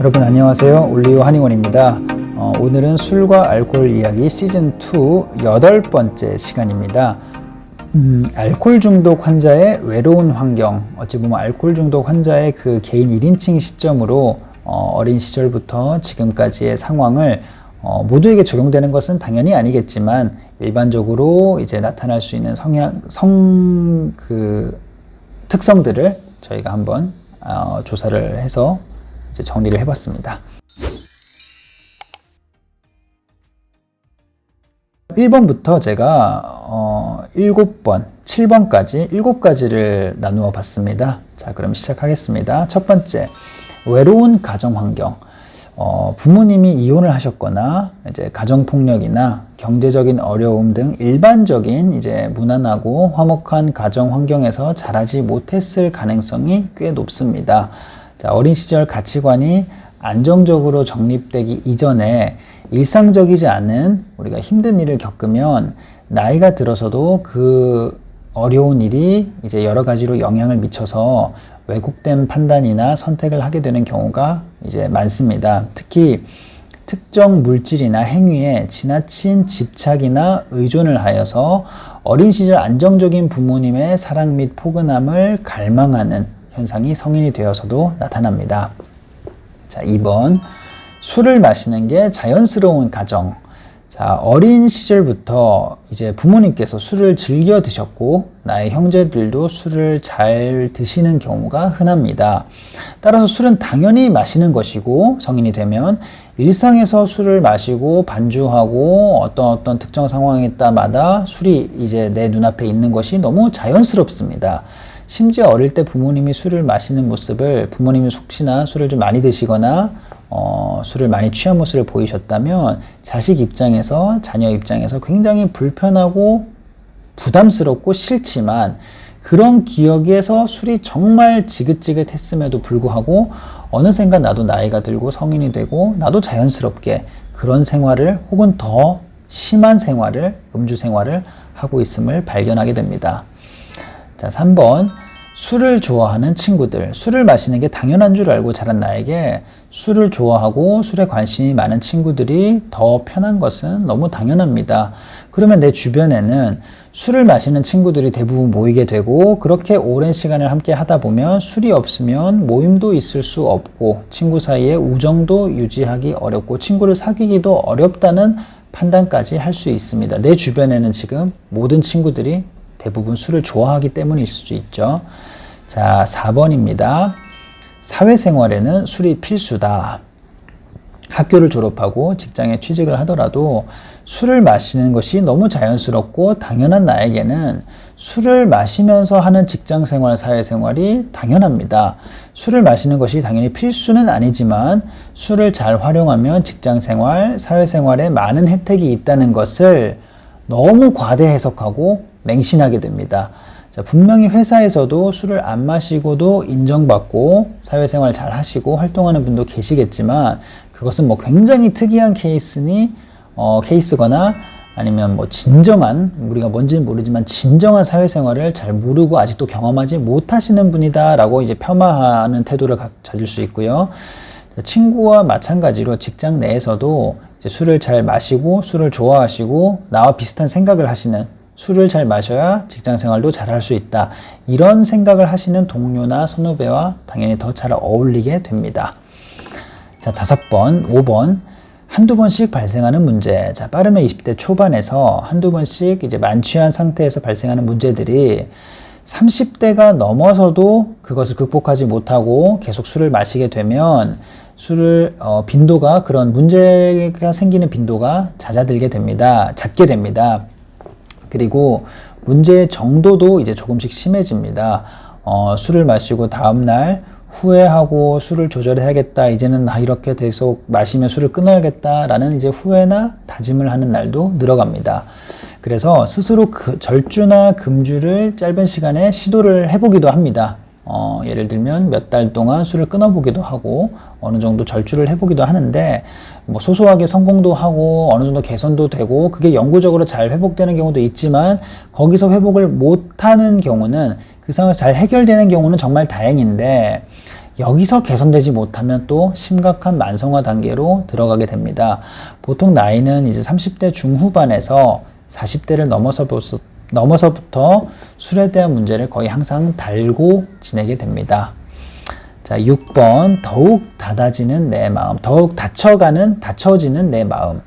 여러분 안녕하세요. 올리오 한의원입니다. 오늘은 술과 알코올 이야기 시즌2 8번째 시간입니다. 알코올 중독 환자의 외로운 환경, 어찌 보면 알코올 중독 환자의 그 개인 1인칭 시점으로 어린 시절부터 지금까지의 상황을 모두에게 적용되는 것은 당연히 아니겠지만 일반적으로 이제 나타날 수 있는 특성들을 저희가 한번 조사를 해서 이제 정리를 해봤습니다. 1번부터 제가 7번, 7번까지 7가지를 나누어 봤습니다. 자, 그럼 시작하겠습니다. 첫 번째, 외로운 가정 환경. 부모님이 이혼을 하셨거나 이제 가정폭력이나 경제적인 어려움 등 일반적인 이제 무난하고 화목한 가정 환경에서 자라지 못했을 가능성이 꽤 높습니다. 자, 어린 시절 가치관이 안정적으로 정립되기 이전에 일상적이지 않은 우리가 힘든 일을 겪으면 나이가 들어서도 그 어려운 일이 이제 여러 가지로 영향을 미쳐서 왜곡된 판단이나 선택을 하게 되는 경우가 이제 많습니다. 특히 특정 물질이나 행위에 지나친 집착이나 의존을 하여서 어린 시절 안정적인 부모님의 사랑 및 포근함을 갈망하는 현상이 성인이 되어서도 나타납니다. 자, 2번. 술을 마시는 게 자연스러운 가정. 자, 어린 시절부터 이제 부모님께서 술을 즐겨 드셨고 나의 형제들도 술을 잘 드시는 경우가 흔합니다. 따라서 술은 당연히 마시는 것이고 성인이 되면 일상에서 술을 마시고 반주하고 어떤 특정 상황에 따마다 술이 이제 내 눈앞에 있는 것이 너무 자연스럽습니다. 심지어 어릴 때 부모님이 술을 마시는 모습을 부모님이 혹시나 술을 좀 많이 드시거나 술을 많이 취한 모습을 보이셨다면 자식 입장에서 자녀 입장에서 굉장히 불편하고 부담스럽고 싫지만 그런 기억에서 술이 정말 지긋지긋했음에도 불구하고 어느샌가 나도 나이가 들고 성인이 되고 나도 자연스럽게 그런 생활을 혹은 더 심한 생활을 음주 생활을 하고 있음을 발견하게 됩니다. 자, 3번. 술을 좋아하는 친구들. 술을 마시는 게 당연한 줄 알고 자란 나에게 술을 좋아하고 술에 관심이 많은 친구들이 더 편한 것은 너무 당연합니다. 그러면 내 주변에는 술을 마시는 친구들이 대부분 모이게 되고 그렇게 오랜 시간을 함께 하다 보면 술이 없으면 모임도 있을 수 없고 친구 사이에 우정도 유지하기 어렵고 친구를 사귀기도 어렵다는 판단까지 할 수 있습니다. 내 주변에는 지금 모든 친구들이 대부분 술을 좋아하기 때문일 수도 있죠. 자, 4번입니다. 사회생활에는 술이 필수다. 학교를 졸업하고 직장에 취직을 하더라도 술을 마시는 것이 너무 자연스럽고 당연한 나에게는 술을 마시면서 하는 직장생활, 사회생활이 당연합니다. 술을 마시는 것이 당연히 필수는 아니지만 술을 잘 활용하면 직장생활, 사회생활에 많은 혜택이 있다는 것을 너무 과대 해석하고 맹신하게 됩니다. 자, 분명히 회사에서도 술을 안 마시고도 인정받고 사회생활 잘 하시고 활동하는 분도 계시겠지만 그것은 뭐 굉장히 특이한 케이스거나 아니면 뭐 진정한 우리가 뭔지는 모르지만 진정한 사회생활을 잘 모르고 아직도 경험하지 못하시는 분이다 라고 이제 폄하하는 태도를 가질 수 있고요. 친구와 마찬가지로 직장 내에서도 이제 술을 잘 마시고 술을 좋아하시고 나와 비슷한 생각을 하시는 술을 잘 마셔야 직장 생활도 잘 할 수 있다. 이런 생각을 하시는 동료나 선후배와 당연히 더 잘 어울리게 됩니다. 자, 5번. 한두 번씩 발생하는 문제. 자, 빠르면 20대 초반에서 한두 번씩 이제 만취한 상태에서 발생하는 문제들이 30대가 넘어서도 그것을 극복하지 못하고 계속 술을 마시게 되면 빈도가 그런 문제가 생기는 빈도가 잦게 됩니다. 그리고 문제의 정도도 이제 조금씩 심해집니다. 술을 마시고 다음날 후회하고 술을 조절해야겠다. 이제는 이렇게 계속 마시면 술을 끊어야겠다라는 이제 후회나 다짐을 하는 날도 늘어갑니다. 그래서 스스로 절주나 금주를 짧은 시간에 시도를 해보기도 합니다. 예를 들면 몇 달 동안 술을 끊어보기도 하고 어느 정도 절주를 해보기도 하는데 뭐 소소하게 성공도 하고 어느 정도 개선도 되고 그게 영구적으로 잘 회복되는 경우도 있지만 거기서 회복을 못하는 경우는 그 상황에서 잘 해결되는 경우는 정말 다행인데 여기서 개선되지 못하면 또 심각한 만성화 단계로 들어가게 됩니다. 보통 나이는 이제 30대 중후반에서 40대를 넘어서부터 술에 대한 문제를 거의 항상 달고 지내게 됩니다. 자, 6번 더욱 닫아지는 내 마음, 더욱 닫혀지는 내 마음.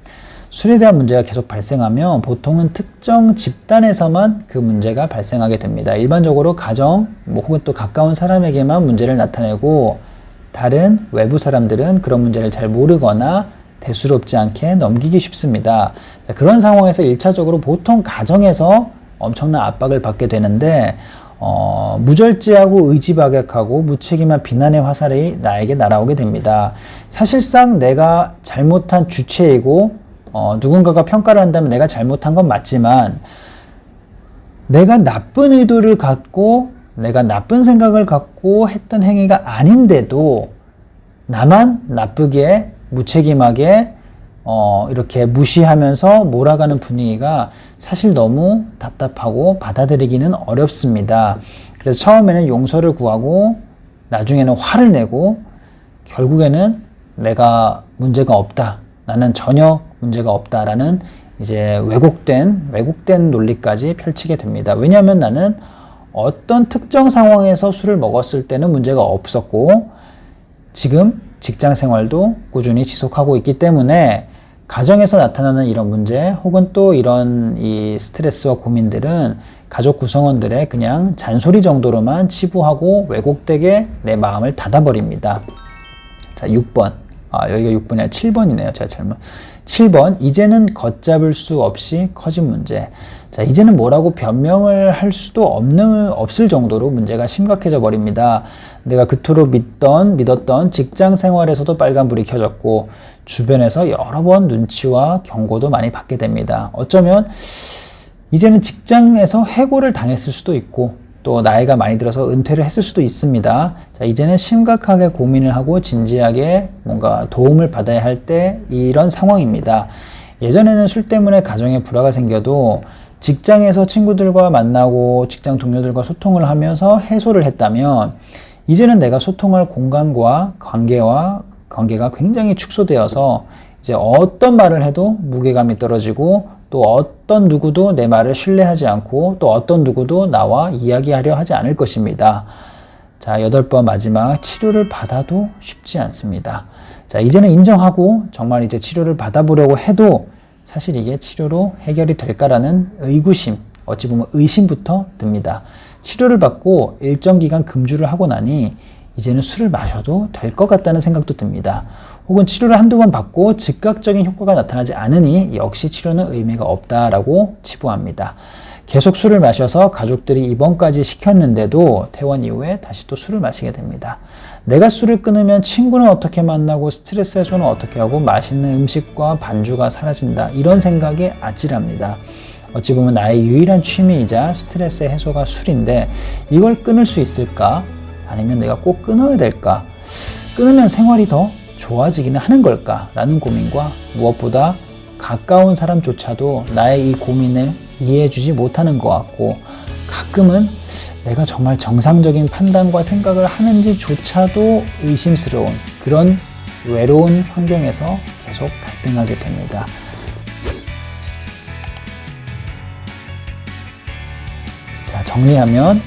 술에 대한 문제가 계속 발생하면 보통은 특정 집단에서만 그 문제가 발생하게 됩니다. 일반적으로 가정 혹은 또 가까운 사람에게만 문제를 나타내고 다른 외부 사람들은 그런 문제를 잘 모르거나 대수롭지 않게 넘기기 쉽습니다. 자, 그런 상황에서 1차적으로 보통 가정에서 엄청난 압박을 받게 되는데 무절제하고 의지박약하고 무책임한 비난의 화살이 나에게 날아오게 됩니다. 사실상 내가 잘못한 주체이고 누군가가 평가를 한다면 내가 잘못한 건 맞지만 내가 나쁜 의도를 갖고 내가 나쁜 생각을 갖고 했던 행위가 아닌데도 나만 나쁘게 무책임하게 이렇게 무시하면서 몰아가는 분위기가 사실 너무 답답하고 받아들이기는 어렵습니다. 그래서 처음에는 용서를 구하고 나중에는 화를 내고 결국에는 내가 문제가 없다. 나는 전혀 문제가 없다라는 이제 왜곡된 논리까지 펼치게 됩니다. 왜냐하면 나는 어떤 특정 상황에서 술을 먹었을 때는 문제가 없었고 지금 직장 생활도 꾸준히 지속하고 있기 때문에 가정에서 나타나는 이런 문제 혹은 또 이런 이 스트레스와 고민들은 가족 구성원들의 그냥 잔소리 정도로만 치부하고 왜곡되게 내 마음을 닫아버립니다. 자, 6번. 여기가 6번이 아니라 7번이네요. 제가 잘못. 7번. 이제는 걷잡을 수 없이 커진 문제. 자, 이제는 뭐라고 변명을 할 수도 없을 정도로 문제가 심각해져 버립니다. 내가 그토록 믿었던 직장 생활에서도 빨간불이 켜졌고 주변에서 여러 번 눈치와 경고도 많이 받게 됩니다. 어쩌면 이제는 직장에서 해고를 당했을 수도 있고 또 나이가 많이 들어서 은퇴를 했을 수도 있습니다. 자, 이제는 심각하게 고민을 하고 진지하게 뭔가 도움을 받아야 할 때 이런 상황입니다. 예전에는 술 때문에 가정에 불화가 생겨도 직장에서 친구들과 만나고 직장 동료들과 소통을 하면서 해소를 했다면 이제는 내가 소통할 공간과 관계가 굉장히 축소되어서 이제 어떤 말을 해도 무게감이 떨어지고 또 어떤 누구도 내 말을 신뢰하지 않고 또 어떤 누구도 나와 이야기하려 하지 않을 것입니다. 자, 8번 마지막. 치료를 받아도 쉽지 않습니다. 자, 이제는 인정하고 정말 이제 치료를 받아보려고 해도 사실 이게 치료로 해결이 될까라는 의구심, 어찌 보면 의심부터 듭니다. 치료를 받고 일정 기간 금주를 하고 나니 이제는 술을 마셔도 될 것 같다는 생각도 듭니다. 혹은 치료를 한두 번 받고 즉각적인 효과가 나타나지 않으니 역시 치료는 의미가 없다라고 치부합니다. 계속 술을 마셔서 가족들이 입원까지 시켰는데도 퇴원 이후에 다시 또 술을 마시게 됩니다. 내가 술을 끊으면 친구는 어떻게 만나고 스트레스 해소는 어떻게 하고 맛있는 음식과 반주가 사라진다. 이런 생각에 아찔합니다. 어찌 보면 나의 유일한 취미이자 스트레스 해소가 술인데 이걸 끊을 수 있을까? 아니면 내가 꼭 끊어야 될까? 끊으면 생활이 더 좋아지기는 하는 걸까? 라는 고민과 무엇보다 가까운 사람조차도 나의 이 고민을 이해해주지 못하는 것 같고 가끔은 내가 정말 정상적인 판단과 생각을 하는지조차도 의심스러운 그런 외로운 환경에서 계속 갈등하게 됩니다. 자, 정리하면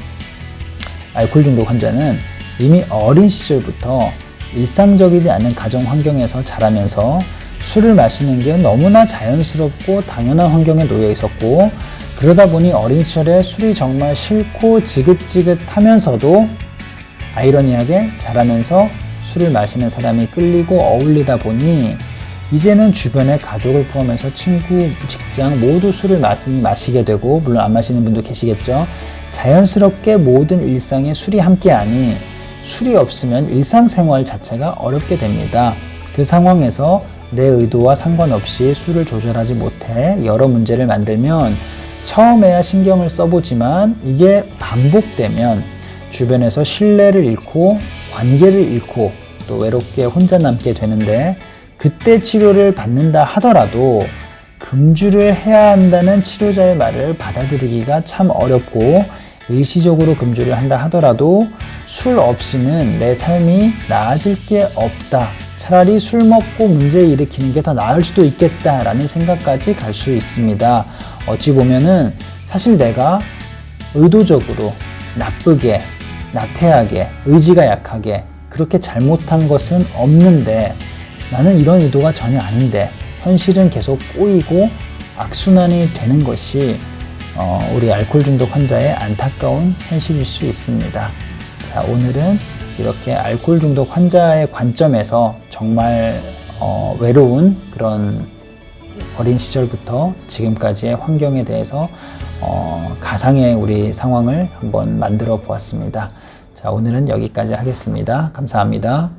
알코올 중독 환자는 이미 어린 시절부터 일상적이지 않은 가정 환경에서 자라면서 술을 마시는 게 너무나 자연스럽고 당연한 환경에 놓여 있었고 그러다 보니 어린 시절에 술이 정말 싫고 지긋지긋하면서도 아이러니하게 자라면서 술을 마시는 사람이 끌리고 어울리다 보니 이제는 주변의 가족을 포함해서 친구, 직장 모두 술을 마시게 되고 물론 안 마시는 분도 계시겠죠. 자연스럽게 모든 일상에 술이 함께하니 술이 없으면 일상생활 자체가 어렵게 됩니다. 그 상황에서 내 의도와 상관없이 술을 조절하지 못해 여러 문제를 만들면 처음에야 신경을 써보지만 이게 반복되면 주변에서 신뢰를 잃고 관계를 잃고 또 외롭게 혼자 남게 되는데 그때 치료를 받는다 하더라도 금주를 해야 한다는 치료자의 말을 받아들이기가 참 어렵고 일시적으로 금주를 한다 하더라도 술 없이는 내 삶이 나아질 게 없다. 차라리 술 먹고 문제 일으키는 게 더 나을 수도 있겠다라는 생각까지 갈 수 있습니다. 어찌 보면은 사실 내가 의도적으로 나쁘게, 나태하게, 의지가 약하게 그렇게 잘못한 것은 없는데 나는 이런 의도가 전혀 아닌데 현실은 계속 꼬이고 악순환이 되는 것이 우리 알코올 중독 환자의 안타까운 현실일 수 있습니다. 자, 오늘은 이렇게 알코올 중독 환자의 관점에서 정말 외로운 그런 어린 시절부터 지금까지의 환경에 대해서 가상의 우리 상황을 한번 만들어 보았습니다. 자, 오늘은 여기까지 하겠습니다. 감사합니다.